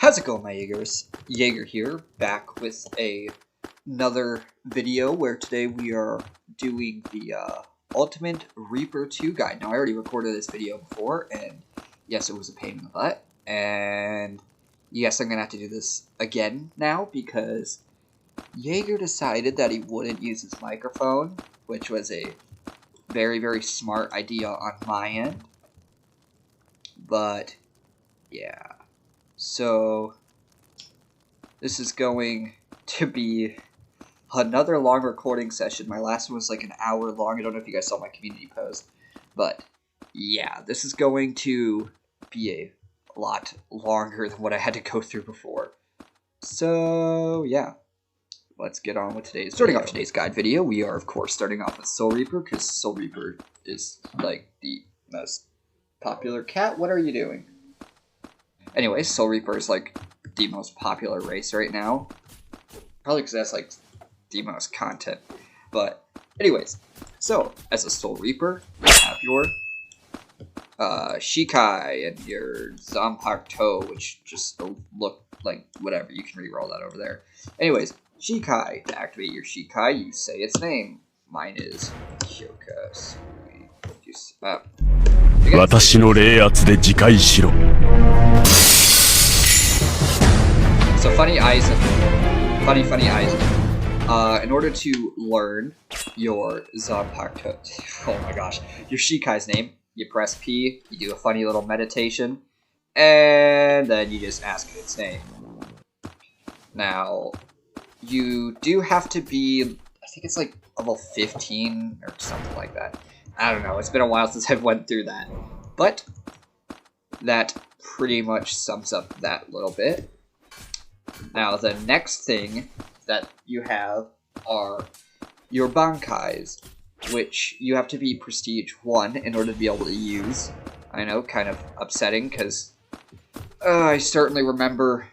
How's it going, my Jaegers? Jaeger here, back with another video where today we are doing the Ultimate Reaper 2 guide. Now, I already recorded this video before, and yes, it was a pain in the butt, and yes, I'm going to have to do this again now, because Jaeger decided that he wouldn't use his microphone, which was a very, very smart idea on my end, but yeah. So, this is going to be another long recording session. My last one was like an hour long. I don't know if you guys saw my community post. But, yeah, this is going to be a lot longer than what I had to go through before. So, yeah. Let's get on with today's video. Starting off today's guide video, we are, of course, starting off with Soul Reaper, because Soul Reaper is, like, the most popular cat. What are you doing? Anyway, Soul Reaper is, like, the most popular race right now. Probably because that's, like, the most content. But, anyways, so, as a Soul Reaper, you have your Shikai and your Zanpakuto, which just look like whatever. You can re-roll that over there. Anyways, Shikai. To activate your Shikai, you say its name. Mine is Kyoka. So, funny Aizen. In order to learn your Zanpakuto, oh my gosh, your Shikai's name, you press P, you do a funny little meditation, and then you just ask it its name. Now, you do have to be, I think it's like level 15 or something like that. I don't know, it's been a while since I've went through that. But that pretty much sums up that little bit. Now, the next thing that you have are your Bankais, which you have to be Prestige 1 in order to be able to use. I know, kind of upsetting, because I certainly remember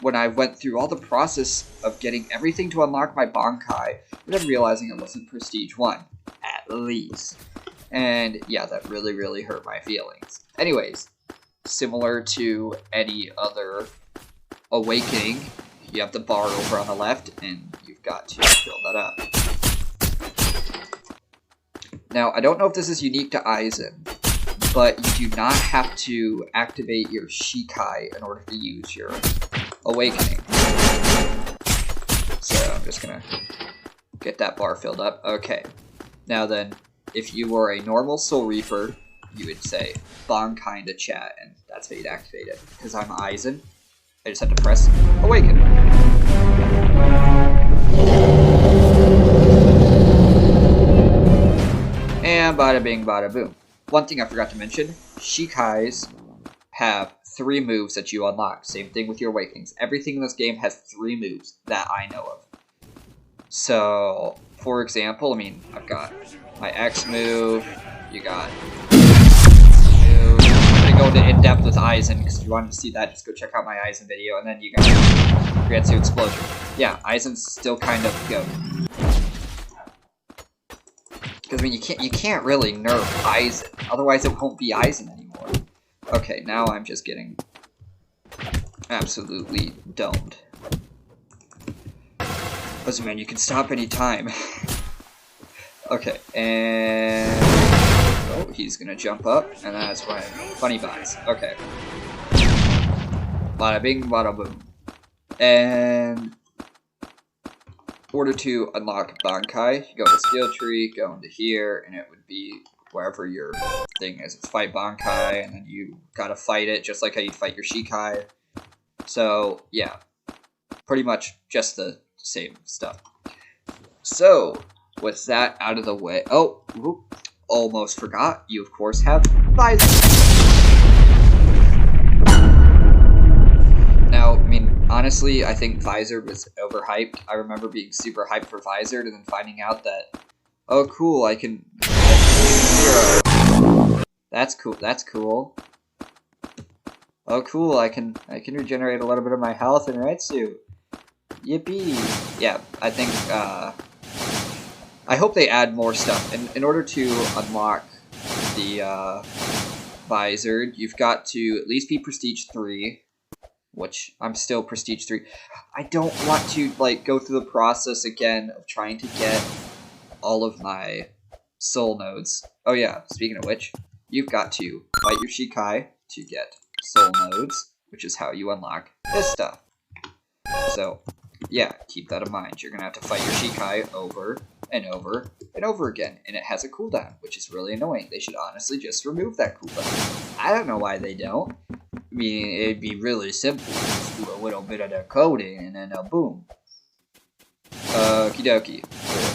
when I went through all the process of getting everything to unlock my Bankai, and then realizing it wasn't Prestige 1, at least. And yeah, that really, really hurt my feelings. Anyways, similar to any other awakening, you have the bar over on the left, and you've got to fill that up. Now, I don't know if this is unique to Aizen, but you do not have to activate your Shikai in order to use your awakening. So, I'm just gonna get that bar filled up. Okay. Now then, if you were a normal Soul Reaper, you would say Bankai into chat, and that's how you'd activate it. Because I'm Aizen, I just have to press Awaken. And bada bing, bada boom. One thing I forgot to mention, Shikais have 3 moves that you unlock. Same thing with your Awakenings. Everything in this game has 3 moves that I know of. So, for example, I mean, I've got my X move, you got move. I'm gonna go into in-depth with Aizen, because if you want to see that, just go check out my Aizen video, and then you got Gransu Explosion. Yeah, Aizen's still kind of good. Because I mean, you can't really nerf Aizen, otherwise it won't be Aizen anymore. Okay, now I'm just getting absolutely domed. Listen, man, you can stop any time. Okay, and oh, he's gonna jump up, and that's why funny buys. Okay, bada bing, bada boom. And in order to unlock Bankai, you go to Skill Tree, go into here, and it would be wherever your thing is. It's fight Bankai, and then you gotta fight it just like how you'd fight your Shikai. So yeah, pretty much just the same stuff. So, with that out of the way, oh, whoop, almost forgot, you of course have Vizard. Now, I mean, honestly, I think Vizard was overhyped. I remember being super hyped for Vizard and then finding out that, oh cool, I can zero. That's cool. Oh cool, I can regenerate a little bit of my health in Red Suit. Yippee! Yeah, I think, I hope they add more stuff. In order to unlock the Vizard, you've got to at least be Prestige 3. which I'm still Prestige 3. I don't want to, like, go through the process again of trying to get all of my soul nodes. Oh yeah, speaking of which, you've got to fight your Shikai to get soul nodes, which is how you unlock this stuff. So, yeah, keep that in mind. You're going to have to fight your Shikai over and over and over again, and it has a cooldown, which is really annoying. They should honestly just remove that cooldown. I don't know why they don't. I mean, it'd be really simple. Just do a little bit of the coding, and then boom. Okie dokie.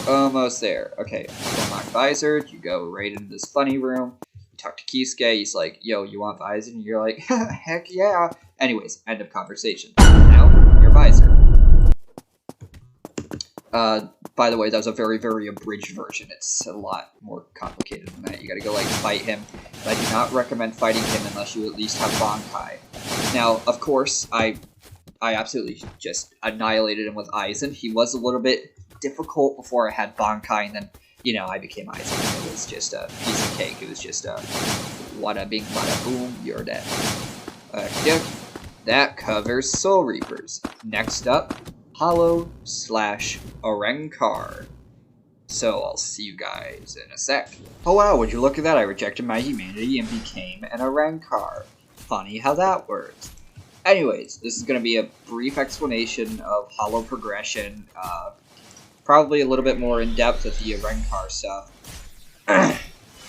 We're almost there. Okay, unlock Vizard. You go right into this funny room. You talk to Kisuke. He's like, yo, you want Vizard? And you're like, heck yeah. Anyways, end of conversation. Now, you're Vizard. By the way, that was a very, very abridged version. It's a lot more complicated than that. You gotta go, like, fight him. But I do not recommend fighting him unless you at least have Bankai. Now, of course, I absolutely just annihilated him with Aizen. He was a little bit difficult before I had Bankai, and then, you know, I became Aizen. It was just a piece of cake. It was just a wada bing, wada boom, you're dead. That covers Soul Reapers. Next up, Hollow/Arrancar. So I'll see you guys in a sec. Oh wow, would you look at that? I rejected my humanity and became an Arrancar. Funny how that works. Anyways, this is going to be a brief explanation of Hollow progression. Probably a little bit more in depth with the Arrancar stuff.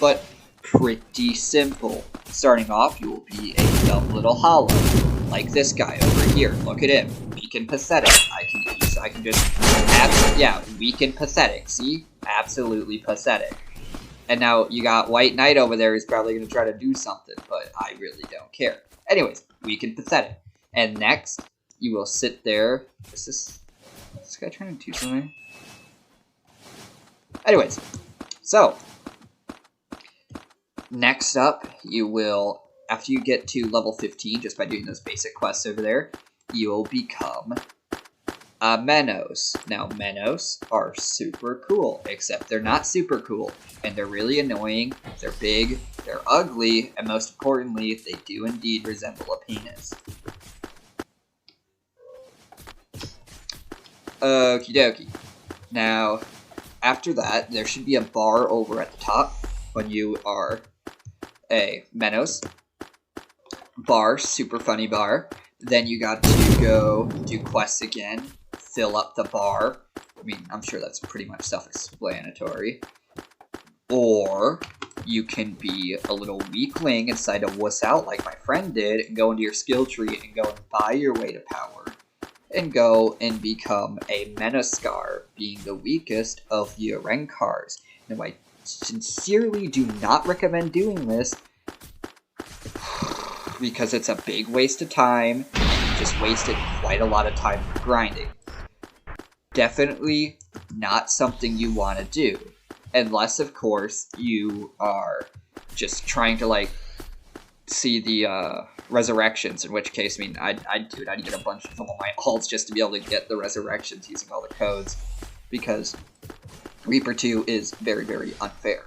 But pretty simple. Starting off, you will be a dumb little Hollow. Like this guy over here. Look at him. Weak and pathetic. I can just... yeah, weak and pathetic. See? Absolutely pathetic. And now you got White Knight over there who's probably going to try to do something, but I really don't care. Anyways, weak and pathetic. And next, you will sit there... Is this guy trying to do something? Anyways, so... Next up, you will... After you get to level 15, just by doing those basic quests over there, you will become a Menos. Now, Menos are super cool, except they're not super cool, and they're really annoying, they're big, they're ugly, and most importantly, they do indeed resemble a penis. Okie dokie. Now, after that, there should be a bar over at the top when you are a Menos. Bar, super funny bar. Then you got to go do quests again, fill up the bar. I mean, I'm sure that's pretty much self-explanatory. Or you can be a little weakling inside a wuss out like my friend did, and go into your skill tree and go and buy your way to power. And go and become a Menoscar, being the weakest of the Arrancars. Now, I sincerely do not recommend doing this, because it's a big waste of time, and you just wasted quite a lot of time grinding. Definitely not something you want to do. Unless, of course, you are just trying to, like, see the resurrections, in which case, I mean, I'd get a bunch of them on my alts just to be able to get the resurrections using all the codes, because Reaper 2 is very, very unfair.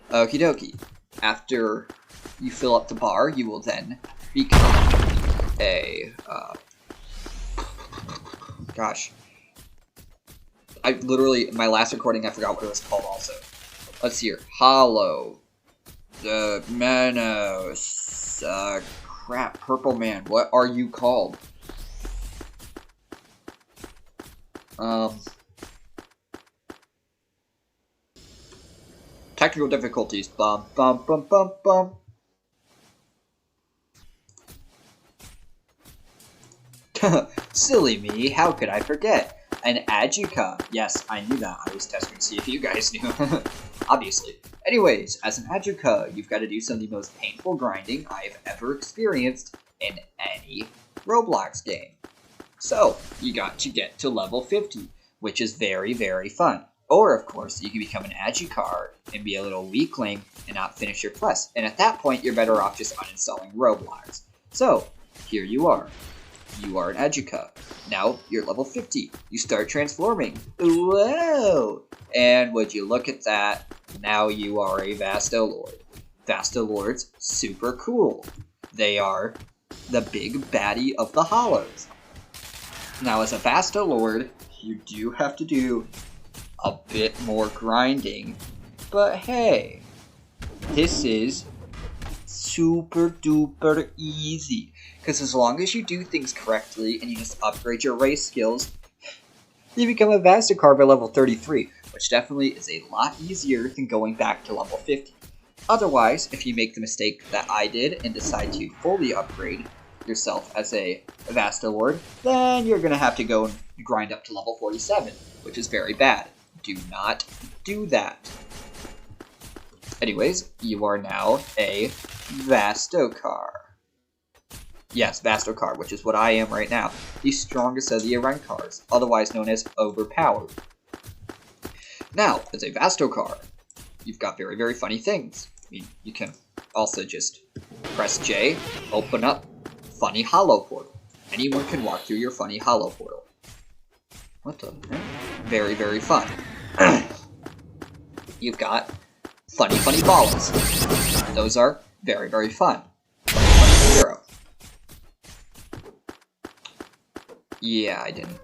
Okie dokie. After you fill up the bar, you will then become a, gosh. I literally, in my last recording, I forgot what it was called also. Let's see here. Hollow. Menos. Crap, Purple Man. What are you called? Technical difficulties. Bum, bum, bum, bum, bum. Silly me, how could I forget? An Ajuka. Yes, I knew that. I was testing to see if you guys knew. Obviously. Anyways, as an Ajuka, you've got to do some of the most painful grinding I've ever experienced in any Roblox game. So, you got to get to level 50, which is very, very fun. Or, of course, you can become an Ajucar and be a little weakling and not finish your quest. And at that point, you're better off just uninstalling Roblox. So, here you are. You are an Ajuka. Now, you're level 50. You start transforming. Whoa! And would you look at that, now you are a Vasto Lord. Vasto Lords, super cool. They are the big baddie of the hollows. Now, as a Vasto Lord, you do have to do a bit more grinding, but hey, this is super duper easy, because as long as you do things correctly and you just upgrade your race skills, you become a Vastocar by level 33, which definitely is a lot easier than going back to level 50. Otherwise, if you make the mistake that I did and decide to fully upgrade yourself as a Vasto Lord, then you're going to have to go and grind up to level 47, which is very bad. Do not do that. Anyways, you are now a Vastocar. Yes, Vastocar, which is what I am right now. The strongest of the Arrancars, otherwise known as overpowered. Now, as a Vastocar, you've got very, very funny things. I mean, you can also just press J, open up funny hollow portal. Anyone can walk through your funny hollow portal. What the heck? Very, very fun. You've got funny balls. Those are very, very fun. Funny hero. Yeah, I didn't.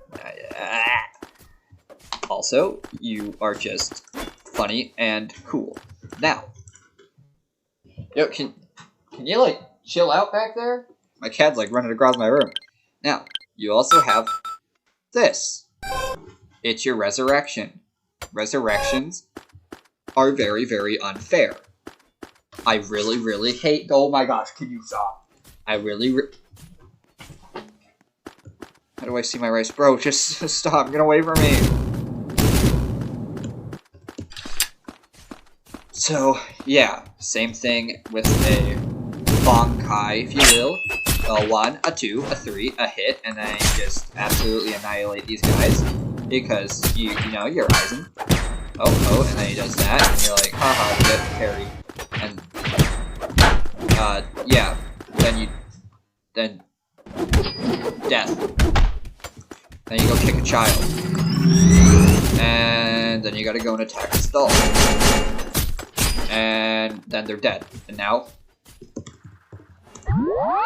Also, you are just funny and cool. Now, yo, can you like chill out back there? My cat's like running across my room. Now, you also have this. It's your resurrection. Resurrections are very, very unfair. I really, really hate. Oh my gosh, can you stop? I really. How do I see my race? Bro, just stop. Get away from me. So, yeah. Same thing with a Bonkai, if you will. A 1, a 2, a 3, a hit, and then you just absolutely annihilate these guys. Because, you know, you're Ryzen. Oh, and then he does that, and you're like, haha, get parry. And, yeah. Then death. Then you go kick a child. And then you gotta go and attack a stall. And then they're dead. And now,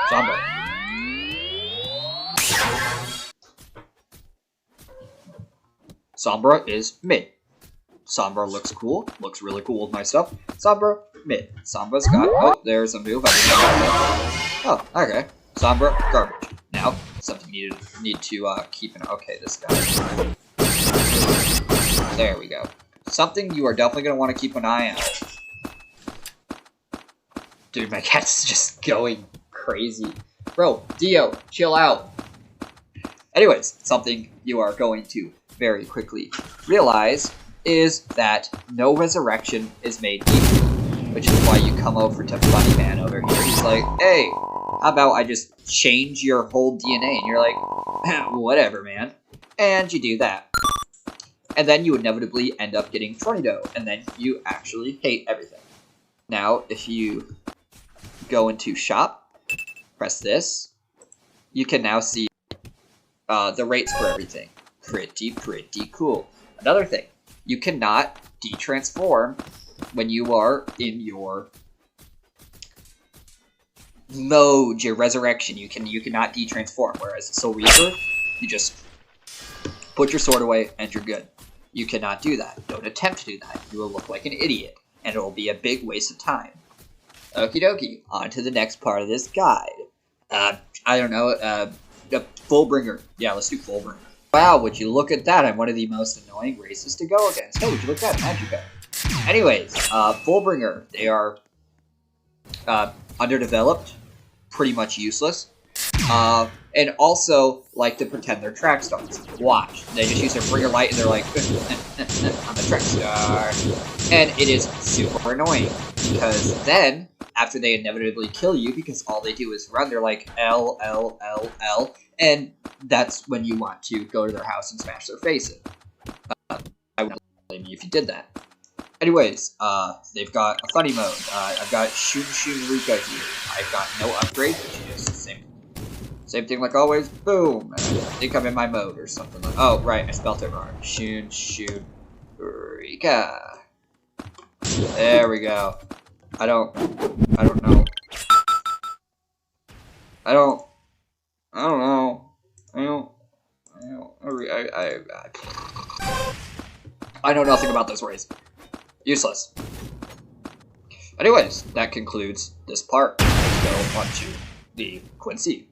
Sombra. Sombra is mid. Sombra looks cool. Looks really cool with my stuff. Sombra, mid. Sombra's got... Oh, there's a move. I didn't know that. Oh, okay. Sombra, garbage. Now, something you need to keep an... Okay, this guy. There we go. Something you are definitely going to want to keep an eye out. Dude, my cat's just going crazy. Bro, Dio, chill out. Anyways, something you are going to very quickly realize is that no resurrection is made equal, which is why you come over to Funny Man over here. He's like, hey, how about I just change your whole DNA? And you're like, whatever, man. And you do that. And then you inevitably end up getting Tornado, and then you actually hate everything. Now, if you go into Shop, press this, you can now see the rates for everything. Pretty cool. Another thing, you cannot de-transform when you are in your mode, your resurrection. You cannot de-transform, whereas Soul Reaper, you just put your sword away and you're good. You cannot do that. Don't attempt to do that. You will look like an idiot, and it will be a big waste of time. Okie dokie, on to the next part of this guide. I don't know, Fullbringer. Yeah, let's do Fullbringer. Wow, would you look at that? I'm one of the most annoying races to go against. Hey, would you look at that? Magica. Anyways, Fullbringer. They are underdeveloped, pretty much useless, and also like to pretend they're track stars. Watch. They just use their bringer light and they're like, I'm a track star. And it is super annoying, because then, after they inevitably kill you, because all they do is run, they're like, L, L, L, L, and that's when you want to go to their house and smash their face in. I would blame you if you did that. Anyways, they've got a funny mode. I've got Shun Rika here. I've got no upgrade, which is the same thing like always. Boom! And I think I'm in my mode or something like. Oh, right, I spelled it wrong. Shun Rika. There we go. I don't know. I don't know. I know nothing about this race. Useless. Anyways, that concludes this part. Let's go on to the Quincy.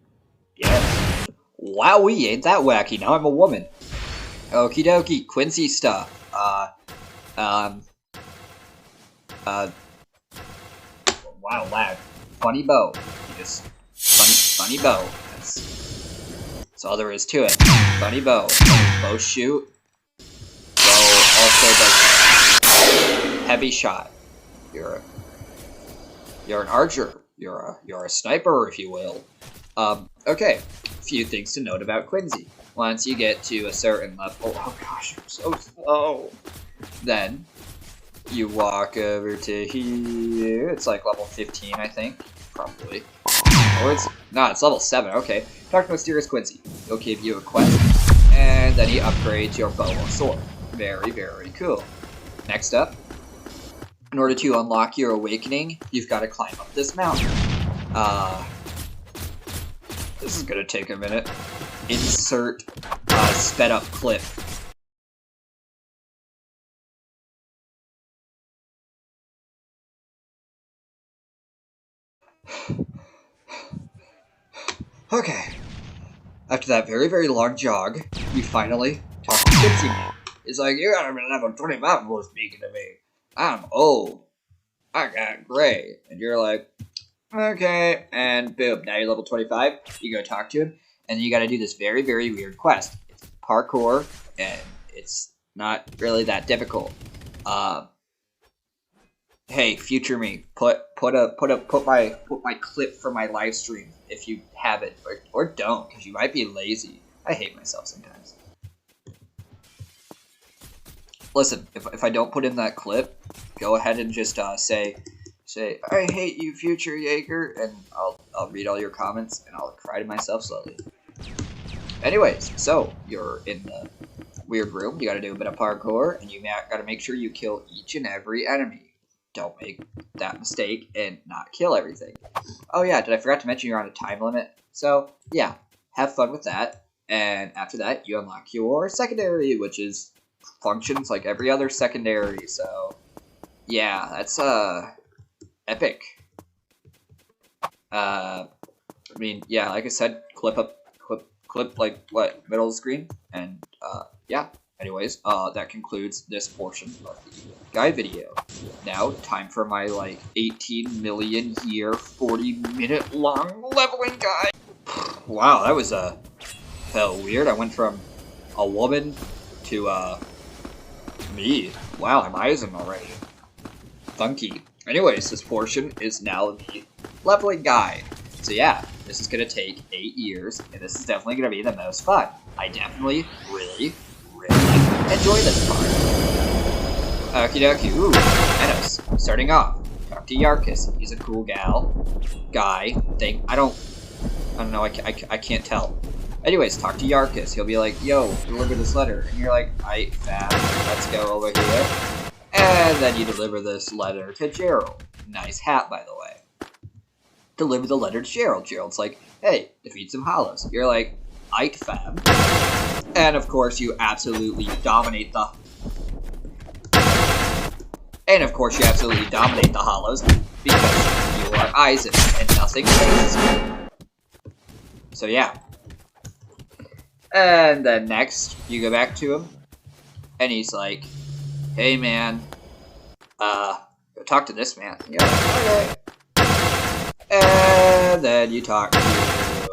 Yes. Wowee, ain't that wacky? Now I'm a woman. Okie dokie, Quincy stuff. Wow, lag. Funny bow. Just funny bow. That's all there is to it. Funny bow. Bow shoot. Bow also does heavy shot. You're an archer. You're a sniper, if you will. Okay. Few things to note about Quincy. Once you get to a certain level, oh gosh, I'm so slow. Then you walk over to here. It's like level 15, I think, probably. Or it's level 7. Okay. Talk to Mysterious Quincy. He'll give you a quest, and then he upgrades your bow and sword. Very, very cool. Next up, in order to unlock your awakening, you've got to climb up this mountain. This is gonna take a minute. Insert sped up clip. Okay. After that very, very long jog, we finally talk to Quincy. He's like, you gotta be level 25 before speaking to me. I'm old. I got gray. And you're like, okay. And boom, now you're level 25. You go talk to him, and you gotta do this very, very weird quest. It's parkour, and it's not really that difficult. Hey, future me, put my clip for my live stream if you have it, or don't, because you might be lazy. I hate myself sometimes. Listen, if I don't put in that clip, go ahead and just say I hate you, future Jaeger, and I'll read all your comments and I'll cry to myself slowly. Anyways, so you're in the weird room. You got to do a bit of parkour, and you got to make sure you kill each and every enemy. Don't make that mistake and not kill everything. Oh yeah, I forgot to mention you're on a time limit. So yeah, have fun with that. And after that, you unlock your secondary, which is functions like every other secondary. So yeah, that's epic. I mean, yeah, like I said, clip like what, middle of the screen, and yeah. Anyways, that concludes this portion of the guide video. Now, time for my, 18 million year, 40-minute long leveling guide. Wow, that was, felt weird. I went from a woman to, me. Wow, I'm Eisen already. Funky. Anyways, this portion is now the leveling guide. So yeah, this is gonna take 8 years, and this is definitely gonna be the most fun. I definitely really enjoy this part. Okie dokie. Ooh, Menos. Starting off, talk to Yarkus. He's a cool guy, thing. I don't know, I can't tell. Anyways, talk to Yarkus. He'll be like, yo, deliver this letter. And you're like, aight, fab, let's go over here. And then you deliver this letter to Gerald. Nice hat, by the way. Deliver the letter to Gerald. Gerald's like, hey, defeat some hollows. You're like, aight, fab. And of course, you absolutely dominate the... hollows, because you are Eisen, and nothing phases you. So yeah. And then next, you go back to him, and he's like, hey man, go talk to this man. You're like, okay. And then you talk to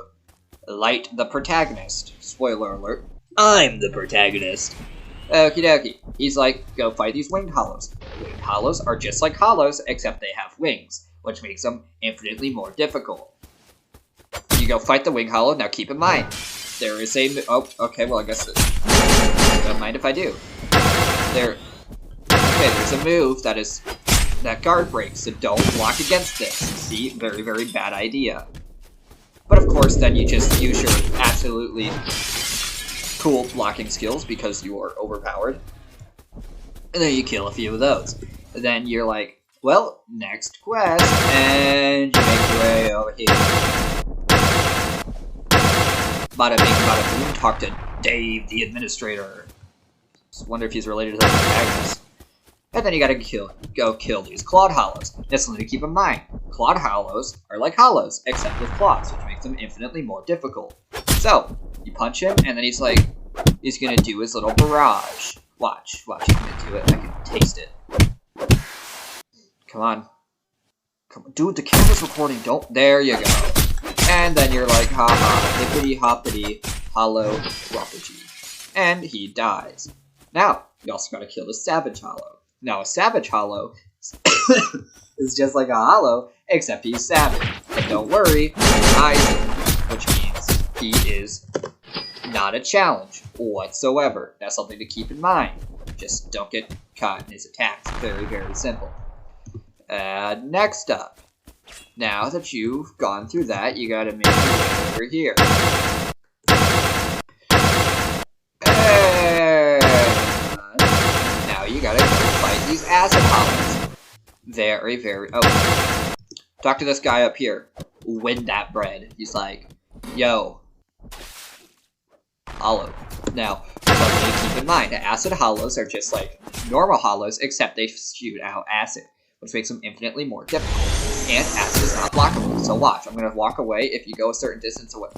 Light, the protagonist. Spoiler alert. I'm the protagonist. Okie dokie. He's like, go fight these winged hollows. Winged hollows are just like hollows, except they have wings, which makes them infinitely more difficult. You go fight the winged hollow. Now keep in mind, there is a... Oh, okay, well I guess... Don't mind if I do. Okay, there's a move that guard breaks, so don't block against this. See? Very, very bad idea. But of course, then you just use your absolutely cool blocking skills because you are overpowered. And then you kill a few of those. And then you're like, well, next quest. And you make your way over here. Bada bing, bada boom, talk to Dave, the administrator. Just wonder if he's related to the protagonist. And then you gotta go kill these Clawed Hollows. That's something to keep in mind. Clawed Hollows are like hollows, except with claws, which makes them infinitely more difficult. So, you punch him, and then he's gonna do his little barrage. Watch, he's gonna do it. I can taste it. Come on. Dude, the camera's recording, there you go. And then you're like, haha, hippity hoppity, hollow property. And he dies. Now, you also gotta kill the Savage Hollow. Now, a Savage Hollow is just like a hollow, except he's savage. But don't worry, he's Isaac, which means he is not a challenge whatsoever. That's something to keep in mind. Just don't get caught in his attacks. Very, very simple. Next up. Now that you've gone through that, you gotta make your way over here. And now you gotta go fight these Acid Hollows. Very, very... Oh. Talk to this guy up here. Win that bread. He's like, yo. Hollow. Now, something to keep in mind. Acid Hollows are just like normal hollows, except they shoot out acid, which makes them infinitely more difficult. And acid is not blockable, so watch. I'm gonna walk away if you go a certain distance away.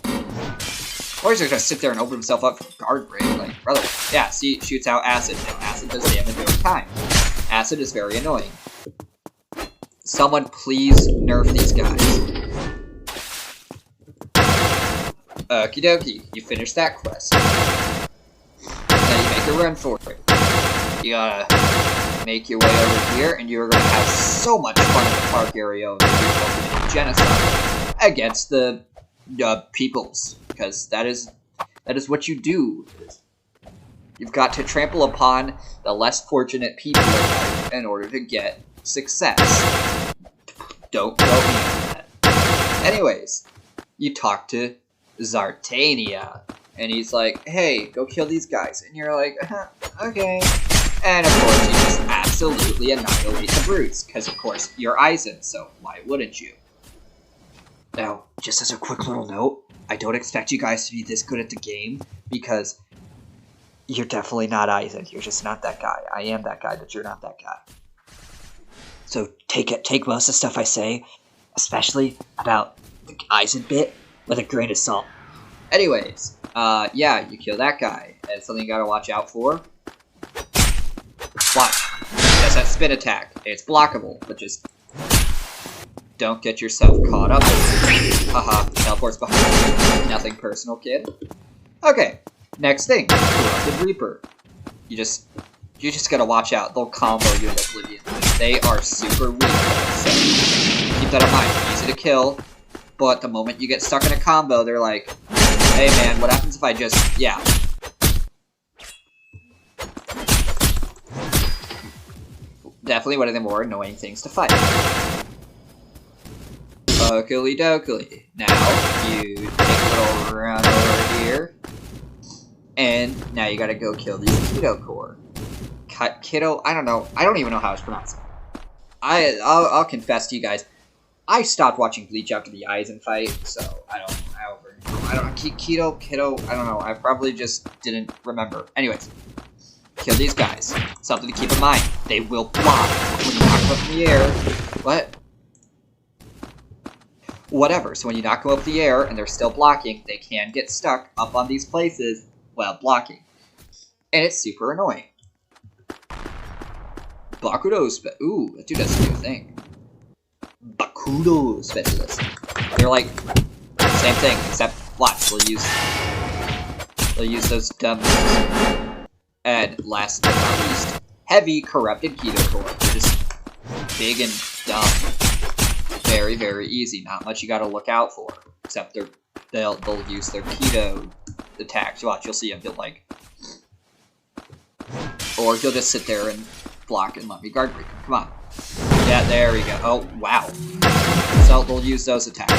Or he's gonna sit there and open himself up for guard break. Like, brother, yeah, see, shoots out acid. Now, acid does damage over time. Acid is very annoying. Someone please nerf these guys. Okie dokie, you finish that quest. Now you make a run for it. You gotta make your way over here, and you're gonna have so much fun in the park area over here committing genocide against the peoples, because that is what you do. You've got to trample upon the less fortunate people in life in order to get success. Don't go beyond that. Anyways, you talk to Zartania, and he's like, hey, go kill these guys. And you're like, okay. And of course, you just absolutely annihilate the brutes, because of course, you're Aizen, so why wouldn't you? Now, just as a quick little note, I don't expect you guys to be this good at the game, because you're definitely not Aizen. You're just not that guy. I am that guy, but you're not that guy. So take most of the stuff I say, especially about the Aizen bit, with a grain of salt. Anyways, yeah, you kill that guy. And something you gotta watch out for. Watch. That's that spin attack. It's blockable, but just don't get yourself caught up. Haha, teleports behind you. Nothing personal, kid. Okay, next thing. Corrupted Reaper. You just gotta watch out. They'll combo you in Oblivion. They are super weak, so keep that in mind. Easy to kill, but the moment you get stuck in a combo, they're like, hey man, what happens if I just, yeah. Definitely one of the more annoying things to fight. Oakley dokley. Now, you take a little run over here, and now you gotta go kill these Keto Core. Kiddo, I don't know. I don't even know how it's pronounced. I'll confess to you guys, I stopped watching Bleach after the Aizen fight, so I don't know. Kiddo, I don't know. I probably just didn't remember. Anyways, kill these guys. Something to keep in mind. They will block when you knock them up in the air. What? Whatever. So when you knock them up in the air and they're still blocking, they can get stuck up on these places while blocking. And it's super annoying. Bakudo ooh, that dude does a new thing. Bakudo Specialist. They're like, same thing, except watch, they'll use those dumb moves. And last but not least, Heavy Corrupted Keto Core. They're just big and dumb. Very, very easy. Not much you gotta look out for. Except they'll use their keto attacks. Watch, you'll see them, they'll like, or he'll just sit there and block and let me guard break him. Come on. Yeah, there we go. Oh, wow. So they'll use those attacks.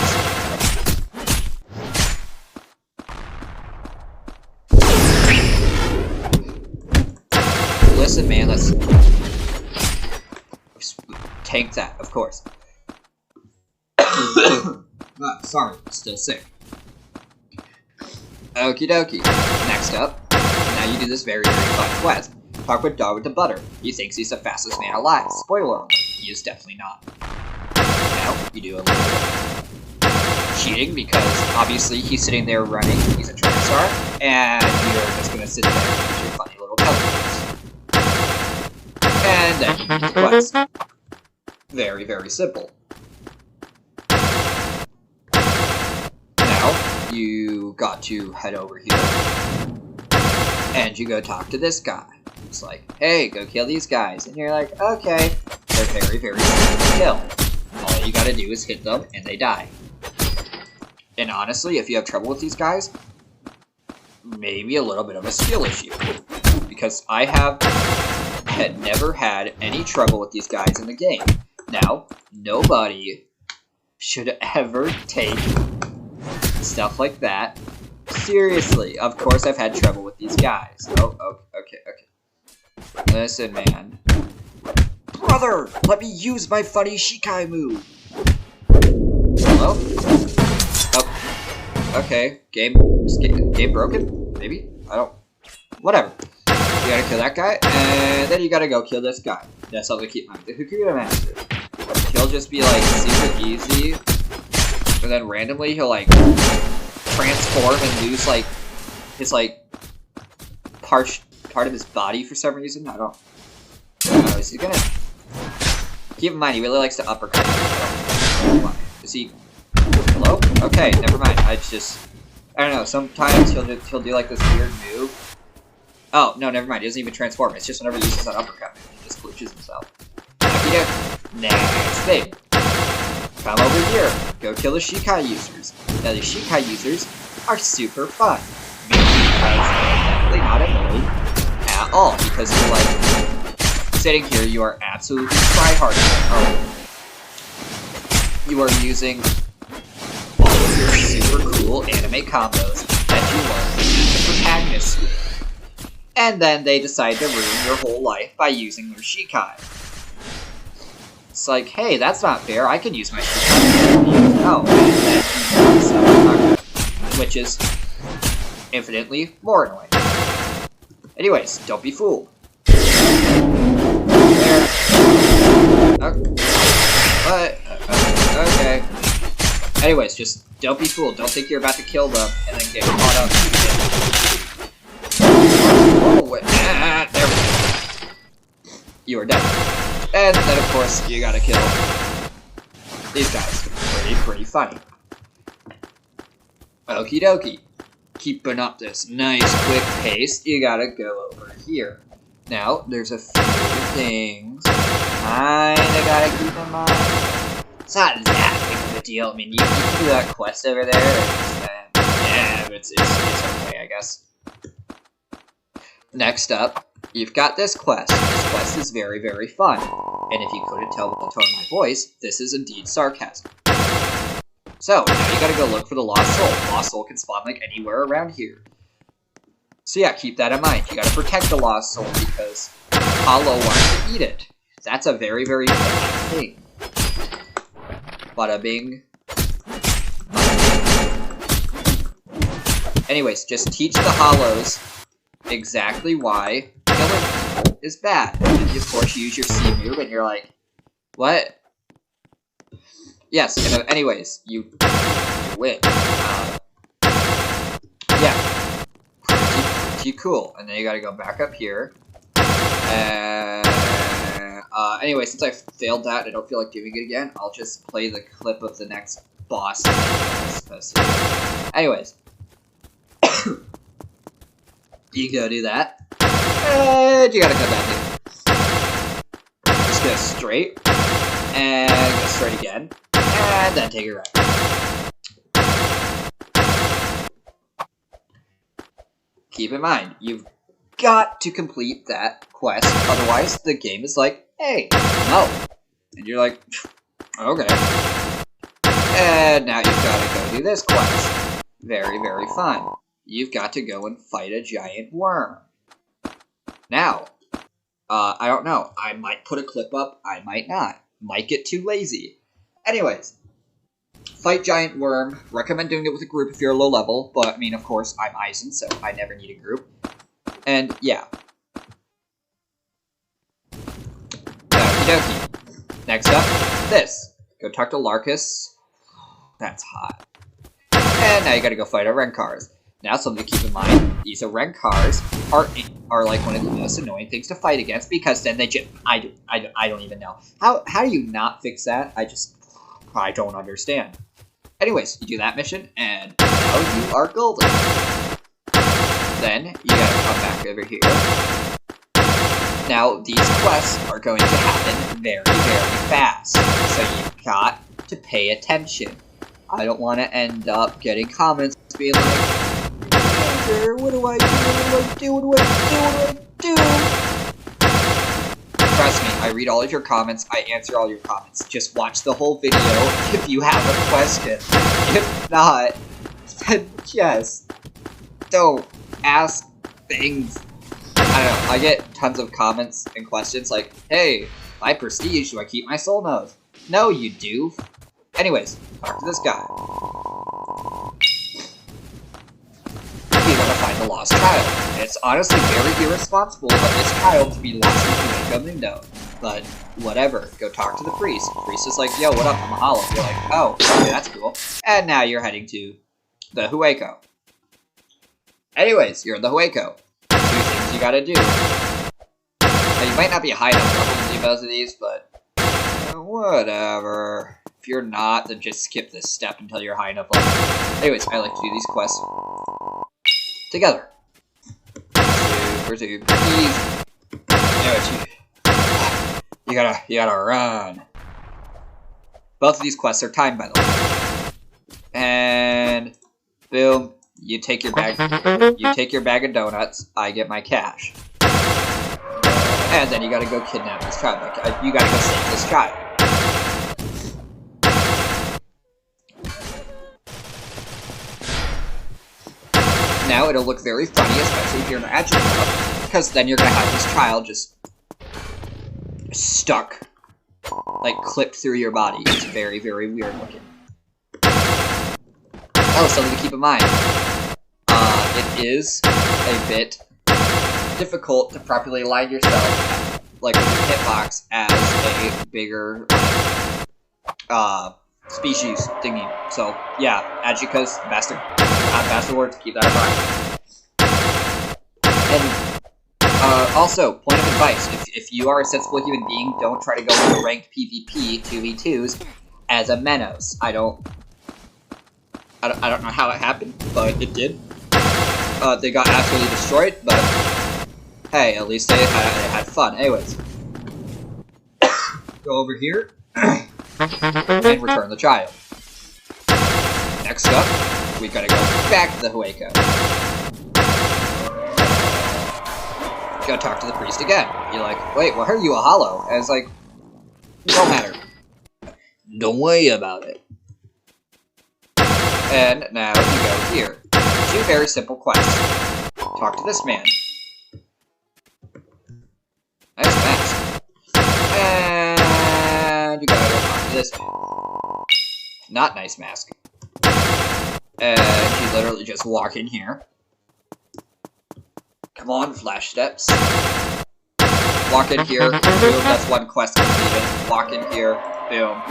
Listen, man, let's tank that, of course. Sorry, still sick. Okie dokie. Next up, now you do this very, very fun quest. Talk with Dog with the Butter. He thinks he's the fastest man alive. Spoiler alert, he is definitely not. Now, you do a little bit of cheating because obviously he's sitting there running. He's a track star, and you're just gonna sit there and use your funny little teleports. And then you do the quest. Very, very simple. Now, you got to head over here, and you go talk to this guy. It's like, hey, go kill these guys. And you're like, okay. They're very, very simple to kill. All you gotta do is hit them, and they die. And honestly, if you have trouble with these guys, maybe a little bit of a skill issue. Because I had never had any trouble with these guys in the game. Now, nobody should ever take stuff like that seriously. Of course, I've had trouble with these guys. Oh, okay. Listen, man. Brother, let me use my funny Shikai move. Hello? Oh, okay. Game broken? Maybe? I don't... Whatever. You gotta kill that guy, and then you gotta go kill this guy. That's all to keep in mind. The Hakuda Master. He'll just be, like, super easy, and then randomly he'll, like, transform and lose, like, his, like, part of his body for some reason. I don't know. Is he gonna... Keep in mind, he really likes to uppercut. I don't know why. Is he... Hello? Okay, never mind. I don't know. Sometimes he'll do, like, this weird move. Oh, no, never mind. He doesn't even transform. It's just whenever he uses that uppercut move, he just glitches himself. Next thing. Come over here. Go kill the Shikai users. Now, the Shikai users are super fun. Mainly not annoying at all, because you're like sitting here, you are absolutely tryharding. Oh. You are using all of your super cool anime combos that you learned in the protagonist school. And then they decide to ruin your whole life by using their Shikai. It's like, hey, that's not fair. I can use my Shikai. No, which is infinitely more annoying. Anyways, don't be fooled. There. Okay. Anyways, just don't be fooled. Don't think you're about to kill them and then get caught up. Oh, wait. There we go. You are dead. And then, of course, you gotta kill these guys. Pretty funny. Okie dokie. Keeping up this nice quick pace, you gotta go over here. Now, there's a few things kinda gotta keep in mind. It's not that big of a deal. I mean, you can do that quest over there, and it's okay, I guess. Next up, you've got this quest. This quest is very, very fun. And if you couldn't tell with the tone of my voice, this is indeed sarcasm. So, now you gotta go look for the Lost Soul. Lost Soul can spawn, like, anywhere around here. So yeah, keep that in mind. You gotta protect the Lost Soul because Hollow wants to eat it. That's a very, very bad thing. Bada bing. Anyways, just teach the Hollows exactly why killing people is bad. And of course, you use your C move, and you're like, what? Yes, and anyways, you win. Yeah. Pretty cool. And then you gotta go back up here. Anyway, since I failed that, I don't feel like doing it again, I'll just play the clip of the next boss. Anyways. You go do that. And you gotta come back here. Just go straight. And go straight again. And then take it right. Keep in mind, you've got to complete that quest, otherwise the game is like, hey, no. And you're like, okay. And now you've got to go do this quest. Very, very fun. You've got to go and fight a giant worm. Now, I don't know. I might put a clip up, I might not. Might get too lazy. Anyways, fight giant worm. Recommend doing it with a group if you're low level, but I mean, of course, I'm Eisen, so I never need a group. And yeah. Okie dokie. Next up, this. Go talk to Larkus. That's hot. And now you gotta go fight Arrancars. Now, something to keep in mind, these Arrancars are like one of the most annoying things to fight against, because then they just, I don't even know. How do you not fix that? I don't understand. Anyways, you do that mission, and now you are golden. Then, you gotta come back over here. Now, these quests are going to happen very, very fast, so you've got to pay attention. I don't want to end up getting comments being like, what do I do? What do I do? Trust me, I read all of your comments, I answer all your comments. Just watch the whole video if you have a question. If not, then just don't ask things. I don't know, I get tons of comments and questions like, hey, my prestige, do I keep my soul node? No, you do. Anyways, talk to this guy. You gotta find the lost child. And it's honestly very irresponsible of this child to be lost into a Mundo. But whatever, go talk to the priest. The priest is like, yo, what up, I'm a hollow. You're like, oh, okay, that's cool. And now you're heading to the Hueco. Anyways, you're in the Hueco. 2 things you gotta do. Now, you might not be high enough level to do most of these, but whatever. If you're not, then just skip this step until you're high enough level. Anyways, I like to do these quests together. Super easy. Anyways, you gotta run. Both of these quests are timed, by the way. And boom, you take your bag of donuts, I get my cash. And then you gotta go kidnap this child. You gotta go save this child. Now it'll look very funny, especially if you're an agile enough, because then you're gonna have this child just stuck, like clipped through your body. It's very, very weird looking. Oh, something to keep in mind. It is a bit difficult to properly align yourself, like with your hitbox, as a bigger species thingy. So yeah, Adjika's bastard words, keep that in mind. And also, point of advice, if you are a sensible human being, don't try to go into ranked PvP 2v2s as a Menos. I don't know how it happened, but it did. They got absolutely destroyed, but hey, at least they had fun. Anyways, go over here and return the child. Next up, we gotta go back to the Hueco. Gotta talk to the priest again. You're like, wait, why are you a hollow? And it's like, don't matter. Don't worry about it. And now you go here. 2 very simple quests. Talk to this man. Nice mask. And you gotta go talk to this man. Not nice mask. And you literally just walk in here. Come on, flash steps. Walk in here, boom, that's 1 quest completed. Walk in here, boom.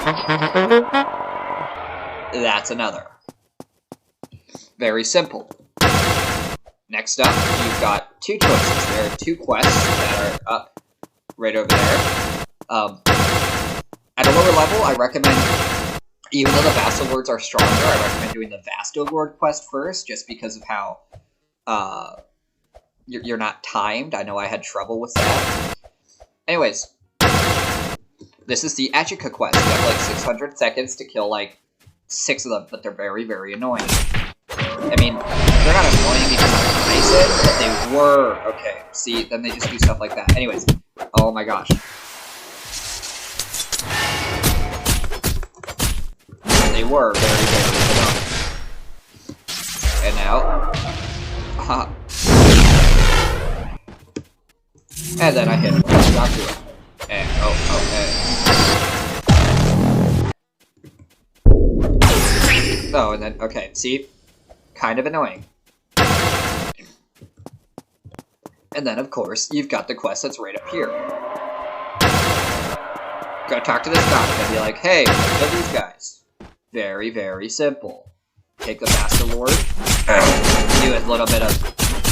That's another. Very simple. Next up, you've got 2 choices. There are 2 quests that are up right over there. At a lower level, I recommend, even though the Vassal Words are stronger, I recommend doing the Vasto Lord quest first, just because of how you're not timed. I know I had trouble with that. Anyways, this is the Achika quest. You have like 600 seconds to kill like 6 of them, but they're very, very annoying. I mean, they're not annoying because I'm Bison, but they were. Okay, see, then they just do stuff like that. Anyways, oh my gosh. They were very, very annoying. And now, and then I hit him. Got to it. And, Oh, and then, okay, see? Kind of annoying. And then, of course, you've got the quest that's right up here. Go talk to this guy and be like, hey, kill these guys. Very, very simple. Take the Master Lord. Do a little bit of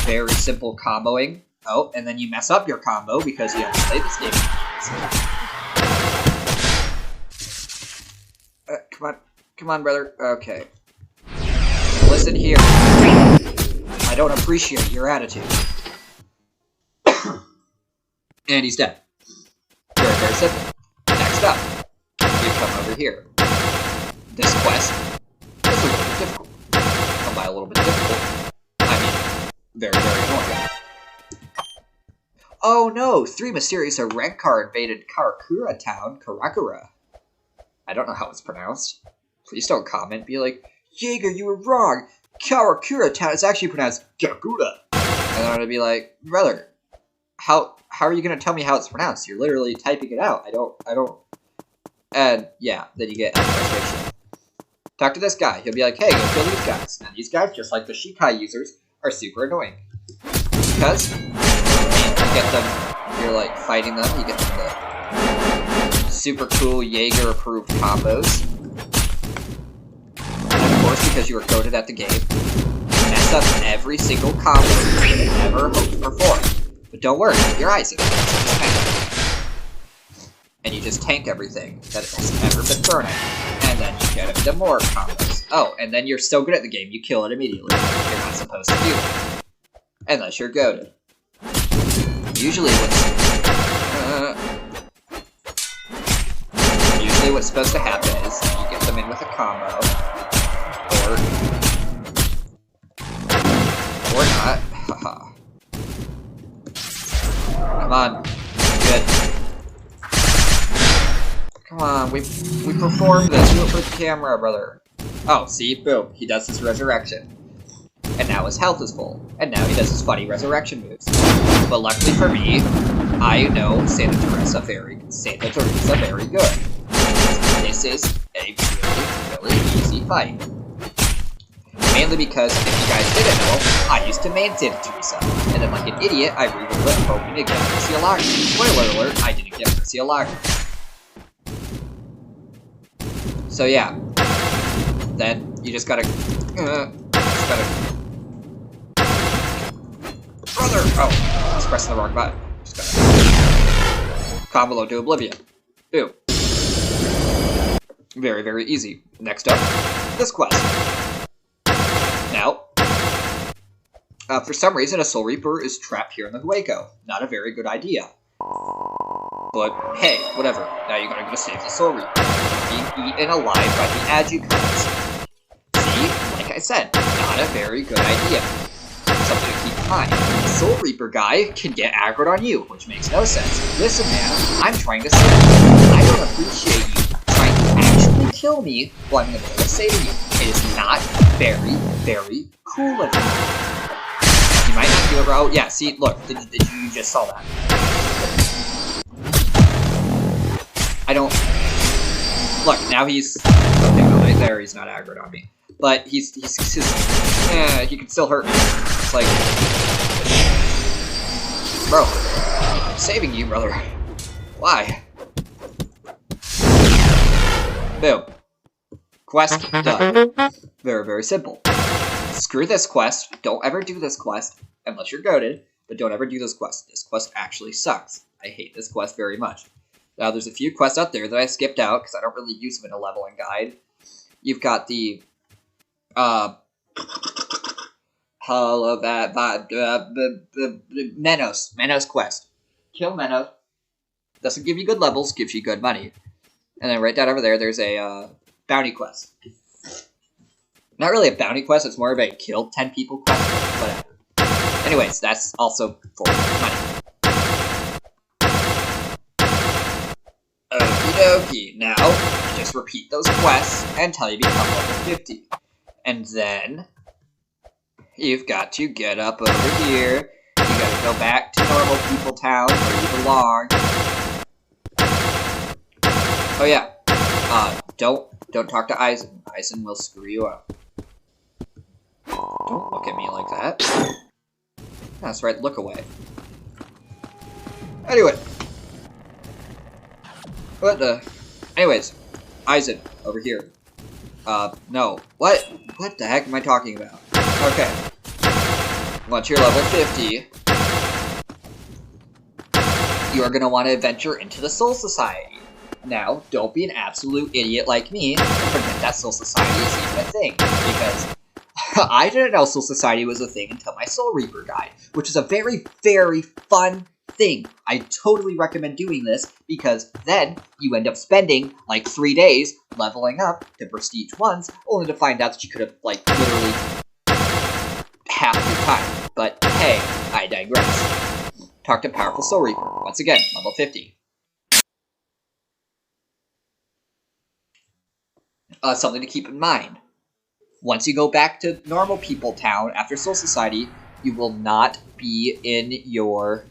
very simple comboing. Oh, and then you mess up your combo because you haven't played this game. Come on, brother. Okay. Listen here. I don't appreciate your attitude. And he's dead. Very, very simple. Next up, you come over here. This quest is a little bit difficult. Come by a little bit difficult. I mean, very, very annoying. Oh no! 3 mysterious Arrancar invaded Karakura town, Karakura. I don't know how it's pronounced. Please don't comment. Be like, Jaeger, you were wrong. Karakura town is actually pronounced Karakura. And I'm gonna be like, brother, how are you gonna tell me how it's pronounced? You're literally typing it out. I don't. And yeah, then you get frustration. Talk to this guy. He'll be like, hey, go kill these guys. And these guys, just like the Shikai users, are super annoying. Because you get them, you're like fighting them, you get them the super cool Jaeger approved combos. And of course, because you were coded at the game, you mess up every single combo you could ever hope to perform. But don't worry, your eyes are and you just tank everything that has ever been thrown at you. And then you get into more combos. Oh, and then you're so good at the game, you kill it immediately. You're not supposed to do that. Unless you're goated. Usually what's supposed to happen is you get them in with a combo. Or not. Haha. Come on. Good. Come on, we performed this. Do it for the camera, brother. Oh, see? Boom. He does his resurrection. And now his health is full. And now he does his funny resurrection moves. But luckily for me, I know Santa Teresa very good. This is a really, really easy fight. Mainly because, if you guys didn't know, I used to main Santa Teresa. And then like an idiot, I rerolled it hoping to get Murcielago. Spoiler alert, I didn't get Murcielago. So yeah. Then, you just gotta... Brother! Oh, I was pressing the wrong button. Just gotta... Combo to oblivion. Boom. Very, very easy. Next up, this quest. Now, for some reason, a Soul Reaper is trapped here in the Hueco. Not a very good idea. But, hey, whatever. Now you're gonna go save the Soul Reaper. Being eaten alive by the Adjutants. See? Like I said, not a very good idea. Something to keep in mind. The Soul Reaper guy can get aggroed on you, which makes no sense. Listen, man, I'm trying to save you. I don't appreciate you trying to actually kill me while I'm in the middle of saving you. It is not very, very cool of you. You might not do it, bro. Yeah, see, look, did you just saw that? I don't... Look, now he's... Okay, right there, he's not aggroed on me. But he can still hurt me. It's like... Bro, I'm saving you, brother. Why? Boom. Quest done. Very, very simple. Screw this quest. Don't ever do this quest. Unless you're goated. But don't ever do this quest. This quest actually sucks. I hate this quest very much. Now, there's a few quests out there that I skipped out because I don't really use them in a leveling guide. You've got the... Menos quest. Kill Menos. Doesn't give you good levels, gives you good money. And then right down over there, there's a bounty quest. Not really a bounty quest, it's more of a kill 10 people quest, whatever. Anyways, that's also for money. Okie dokie. Now, just repeat those quests until you become level 50. And then, you've got to get up over here. You gotta go back to normal people town where you belong. Oh yeah. Don't Don't talk to Eisen. Eisen will screw you up. Don't look at me like that. That's right, look away. Anyway. What the... Anyways. Eisen, over here. No. What? What the heck am I talking about? Okay. Once you're level 50, you are going to want to venture into the Soul Society. Now, don't be an absolute idiot like me and forget that Soul Society is even a thing, because I didn't know Soul Society was a thing until my Soul Reaper Guide, which is a very, very fun thing. I totally recommend doing this, because then you end up spending like 3 days leveling up to Prestige 1s, only to find out that you could have, like, literally half your time. But hey, I digress. Talk to Powerful Soul Reaper. Once again, level 50. Something to keep in mind. Once you go back to normal people town after Soul Society, you will not be in your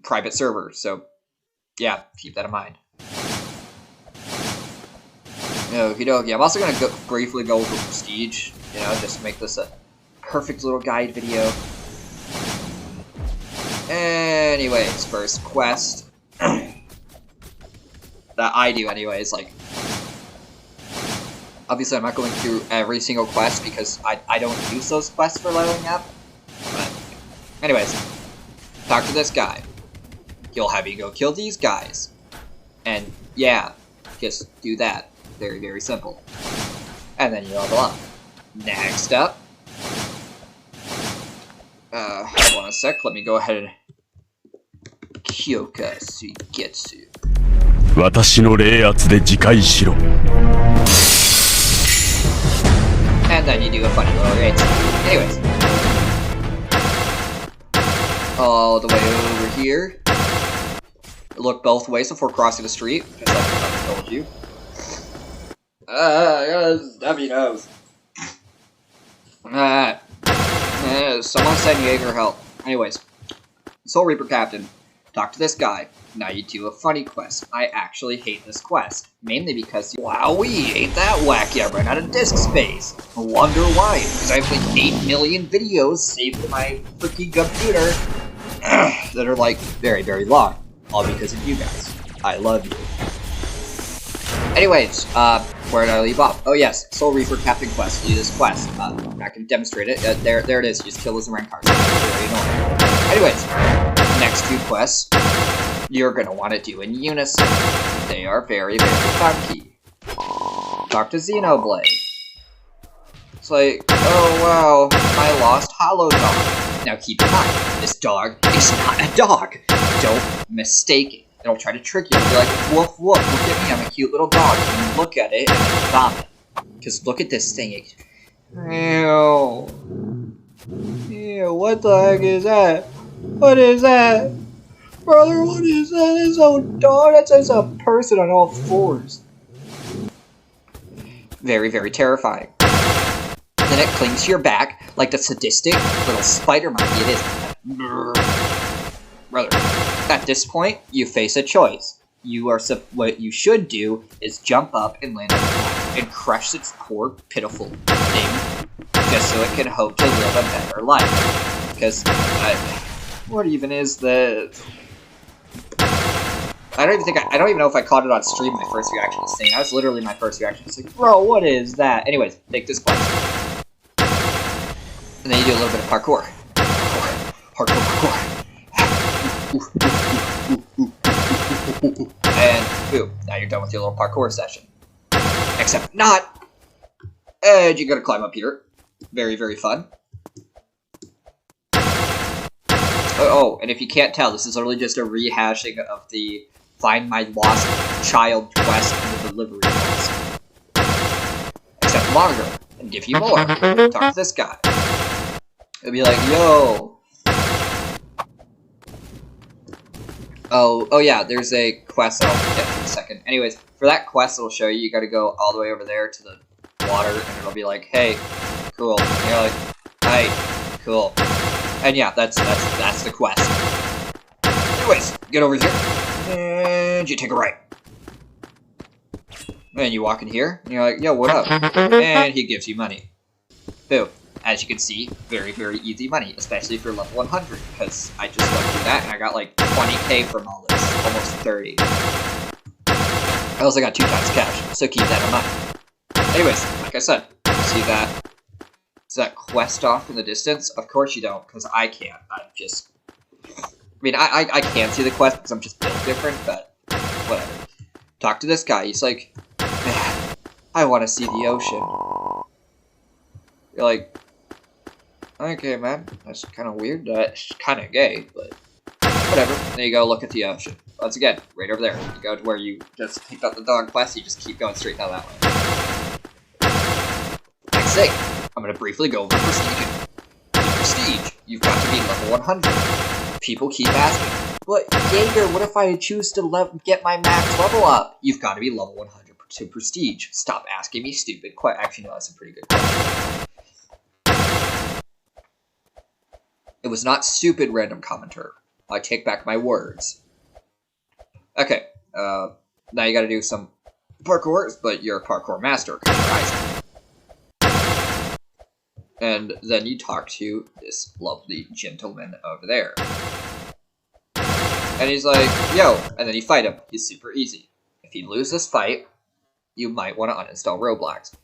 private server. So yeah, keep that in mind. Okie dokie. I'm also gonna briefly go over Prestige, you know, just to make this a perfect little guide video. Anyways, first quest. That I do anyways, like, obviously I'm not going through every single quest because I don't use those quests for leveling up, but anyways, talk to this guy. He'll have you go kill these guys, and yeah, just do that. Very, very simple. And then you level up. Next up, hold on a sec, let me go ahead and Kyoka Suigetsu. 私の冷圧で自戒しろ。 And then you do a funny little raid. Anyways. All the way over here. Look both ways before crossing the street, just like I told you. Stubby nose. Someone send Jaeger help. Anyways. Soul Reaper Captain. Talk to this guy. Now you do a funny quest. I actually hate this quest. Mainly because, wowee, ain't that wacky, I ran out of disk space. I wonder why. Because I have like 8 million videos saved to my freaking computer that are like very, very long. All because of you guys. I love you. Anyways, where did I leave off? Oh yes, Soul Reaper Captain quest. Do this quest. I'm not going to demonstrate it. There it is. You just kill those Arrancar. Very annoying. Anyways, next 2 quests you're going to want to do in unison. They are very, very funky. Talk to Xenoblade. It's like, oh wow, I lost Hollow Dog. Now keep in mind, this dog is not a dog. Don't mistake it. It'll try to trick you and be like, woof woof, look at me, I'm a cute little dog. And you look at it and you vomit. Because look at this thing. Ew. Ew, what the heck is that? What is that? Brother, what is that? It's a dog. That's just a person on all 4s. Very, very terrifying. Then it clings to your back like the sadistic little spider monkey it is. Brother, at this point, you face a choice. What you should do is jump up and land on it and crush its poor, pitiful thing, just so it can hope to live a better life. Because, what even is this? I don't even know if I caught it on stream, my first reaction to this thing. That was literally my first reaction. It's like, bro, what is that? Anyways, take this quest. And then you do a little bit of parkour. Parkour. And, boom, now you're done with your little parkour session. Except not! And you gotta climb up here. Very, very fun. Oh, and if you can't tell, this is literally just a rehashing of the Find My Lost Child quest and the delivery quest. Except longer, and give you more. Talk to this guy. It'll be like, yo. Oh yeah, there's a quest that I'll get to in a second. Anyways, for that quest it'll show you, you gotta go all the way over there to the water, and it'll be like, hey, cool. And you're like, hey, cool. And yeah, that's the quest. Anyways, get over here. And you take a right. And you walk in here, and you're like, yo, what up? And he gives you money. Boom. As you can see, very, very easy money, especially for level 100, because I just went through that, and I got like 20k from all this, almost 30. I also got 2 times cash, so keep that in mind. Anyways, like I said, see that? Is that quest off in the distance? Of course you don't, because I can't. I can see the quest because I'm just built different, but whatever. Talk to this guy. He's like, man, I want to see the ocean. You're like, okay, man, that's kind of weird. That's kind of gay, but whatever. There you go, look at the ocean. Once again, right over there. You go to where you just picked up the dog quest, you just keep going straight down that way. Next thing, I'm going to briefly go over prestige. Prestige, you've got to be level 100. People keep asking, but Jaeger, what if I choose to get my max level up? You've got to be level 100 to prestige. Stop asking me stupid questions. Actually, no, that's a pretty good question. It was not stupid, random commenter. I take back my words. Okay, now you gotta do some parkour, but you're a parkour master. And then you talk to this lovely gentleman over there. And he's like, yo, and then you fight him. He's super easy. If you lose this fight, you might want to uninstall Roblox.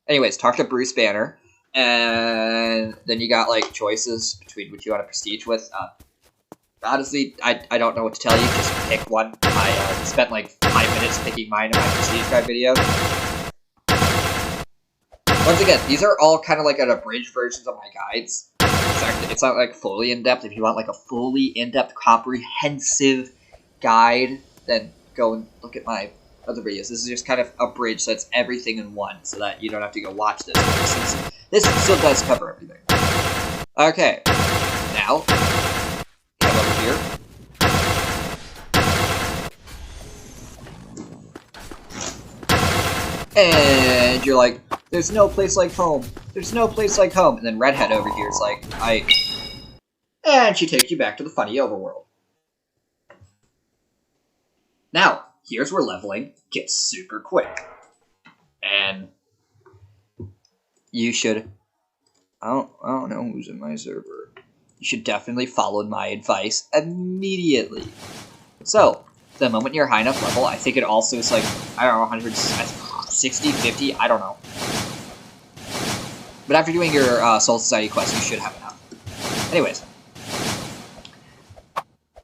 Anyways, talk to Bruce Banner. And then you got, like, choices between what you want to prestige with. Honestly, I don't know what to tell you. Just pick one. I spent, like, 5 minutes picking mine in my prestige guide video. Once again, these are all kind of, like, abridged versions of my guides. It's not, like, fully in-depth. If you want, like, a fully in-depth, comprehensive guide, then go and look at my other videos. This is just kind of abridged, so it's everything in one, so that you don't have to go watch this. This still does cover everything. Okay, now, come over here. And you're like, there's no place like home. There's no place like home. And then Redhead over here is like, and she takes you back to the funny overworld. Now, here's where leveling gets super quick. And you should, I don't know who's in my server. You should definitely follow my advice immediately. So, the moment you're high enough level, I think it also is like, I don't know, 160, 50, I don't know. But after doing your Soul Society quest, you should have enough. Anyways.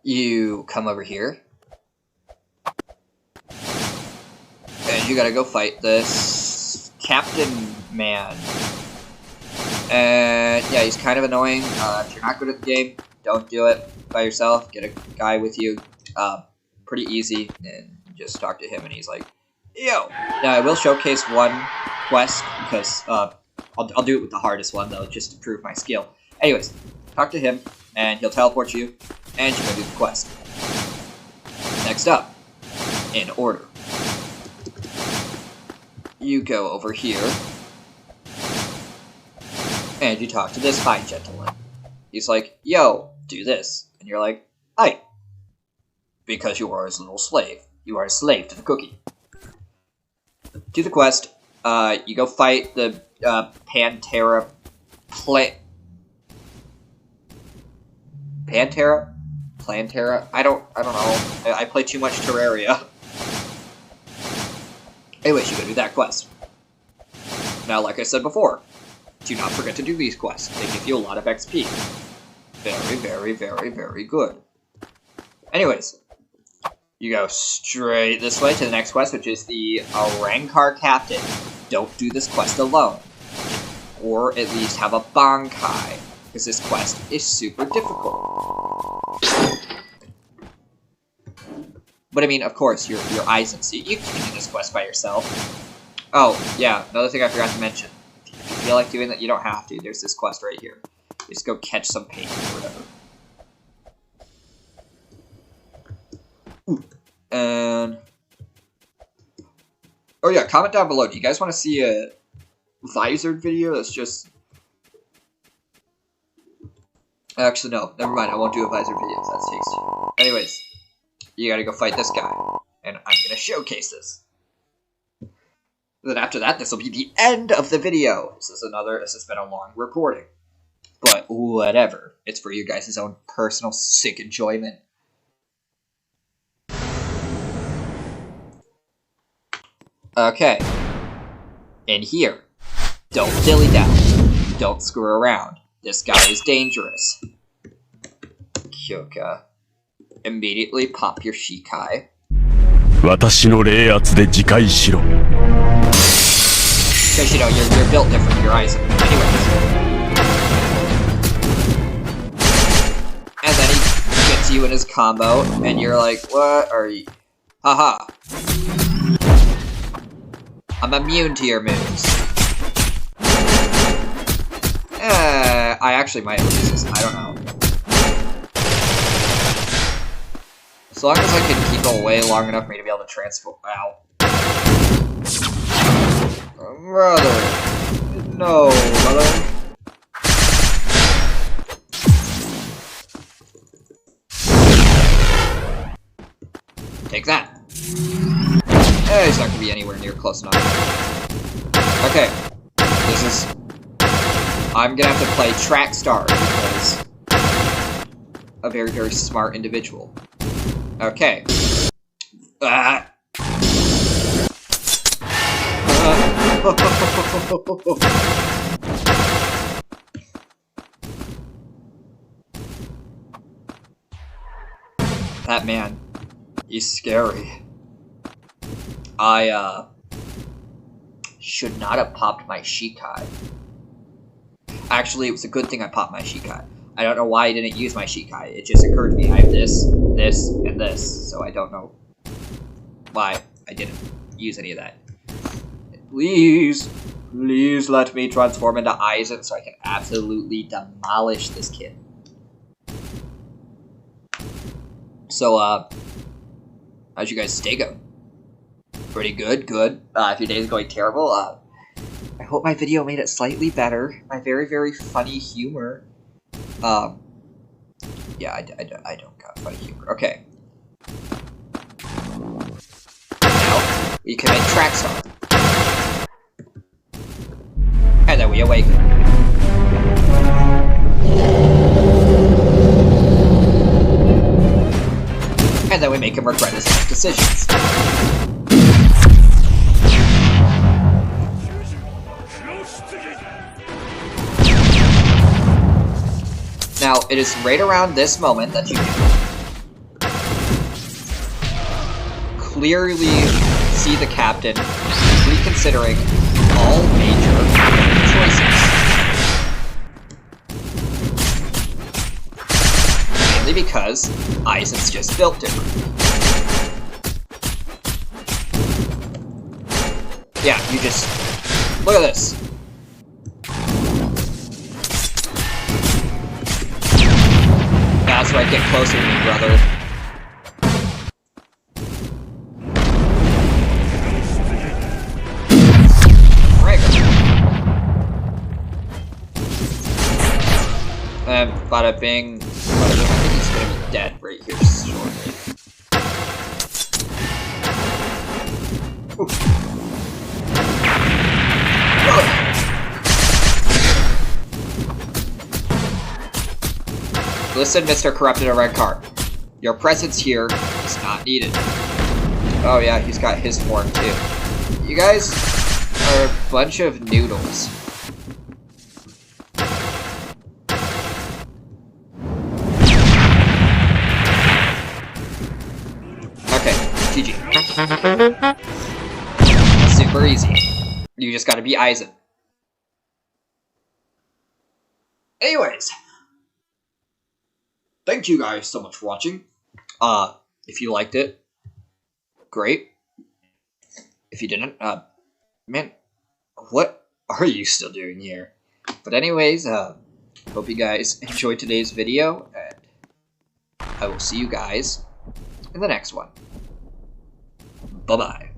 You come over here. And you gotta go fight this Captain Man. And yeah, he's kind of annoying. If you're not good at the game, don't do it by yourself. Get a guy with you. Pretty easy. And just talk to him and he's like, yo! Now I will showcase one quest because I'll do it with the hardest one though, just to prove my skill. Anyways, talk to him and he'll teleport you and you go do the quest. Next up, in order. You go over here, and you talk to this fine gentleman. He's like, yo, do this. And you're like, aye. Because you are his little slave. You are a slave to the cookie. Do the quest. You go fight the Pantera... Plantera? I don't know. I play too much Terraria. Anyways, you go do that quest. Now, like I said before, do not forget to do these quests. They give you a lot of XP. Very, very, very, very good. Anyways, you go straight this way to the next quest, which is the Arrancar Captain. Don't do this quest alone. Or at least have a Bankai, because this quest is super difficult. But I mean, of course, your eyes and see. You can do this quest by yourself. Oh, yeah, another thing I forgot to mention. If you feel like doing that, you don't have to. There's this quest right here. You just go catch some paint or whatever. Ooh. And... oh yeah, comment down below. Do you guys want to see a Vizard video that's just... actually, no. Never mind. I won't do a Vizard video. That takes... anyways. You gotta go fight this guy. And I'm gonna showcase this. Then after that, this will be the end of the video. This has been a long recording. But whatever. It's for you guys' own personal sick enjoyment. Okay. In here. Don't dilly-dally. Don't screw around. This guy is dangerous. Kyoka. Immediately pop your Shikai. 私の冷圧で自戒しろ Because, you know, you're built different, your eyes. Anyways. And then he gets you in his combo, and you're like, what are you? Haha. I'm immune to your moves. I actually might lose this, I don't know. As long as I can keep away long enough for me to be able to transform out. Brother. No, brother. Take that. He's not going to be anywhere near close enough. Okay. This is... I'm going to have to play Track Star because... a very, very smart individual. Okay. That man, he's scary. I, should not have popped my Shikai. Actually, it was a good thing I popped my Shikai. I don't know why I didn't use my Shikai. It just occurred to me I have this, this, and this, so I don't know why I didn't use any of that. Please, please let me transform into Aizen so I can absolutely demolish this kid. So, how's you guys' day going? Pretty good, good. If your day is going terrible, I hope my video made it slightly better. My very, very funny humor. Yeah, I don't got funny humor. Okay. Now, we commit Track Star. And then we awaken. And then we make him regret his decisions. Now, it is right around this moment that you can clearly see the captain reconsidering all major choices. Mainly because Aizen's just built different. Yeah, you just... look at this. That's right, get closer to me, brother. And bada bing, bada bing. I think he's gonna be dead right here shortly. Listen, Mr. Corrupted Arrancar. Your presence here is not needed. Oh yeah, he's got his form too. You guys are a bunch of noodles. Okay, GG. That's super easy. You just gotta be Aizen. Anyways. Thank you guys so much for watching. If you liked it, great. If you didn't, man, what are you still doing here? But anyways, hope you guys enjoyed today's video, and I will see you guys in the next one. Bye-bye.